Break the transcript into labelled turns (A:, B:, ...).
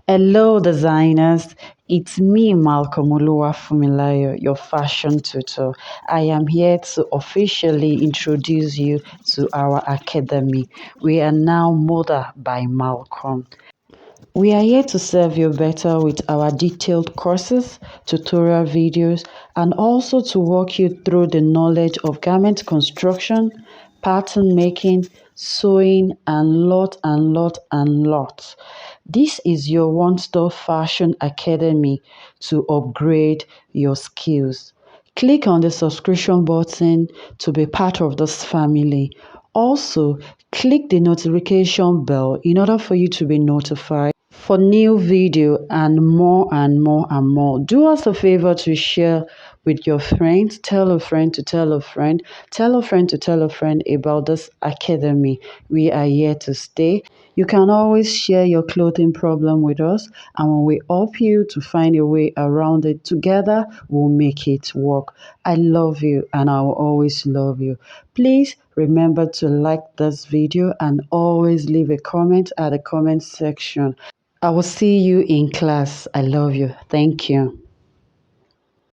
A: Hello, designers. It's me, Malcolm Oluwafumilayo, your fashion tutor. I am here to officially introduce you to our academy. We are now MODA by Malcolm. We are here to serve you better with our detailed courses, tutorial videos, and also to walk you through the knowledge of garment construction, pattern making, sewing, and lot. This is your one-stop fashion academy to upgrade your skills. Click on the subscription button to be part of this family. Also, click the notification bell in order for you to be notified for new video and more. Do us a favor to share with your friends. Tell a friend to tell a friend. Tell a friend to tell a friend about this academy. We are here to stay. You can always share your clothing problem with us, and we help you to find a way around it. Together, we'll make it work. I love you, and I will always love you. Please remember to like this video and always leave a comment at the comment section. I will see you in class. I love you. Thank you.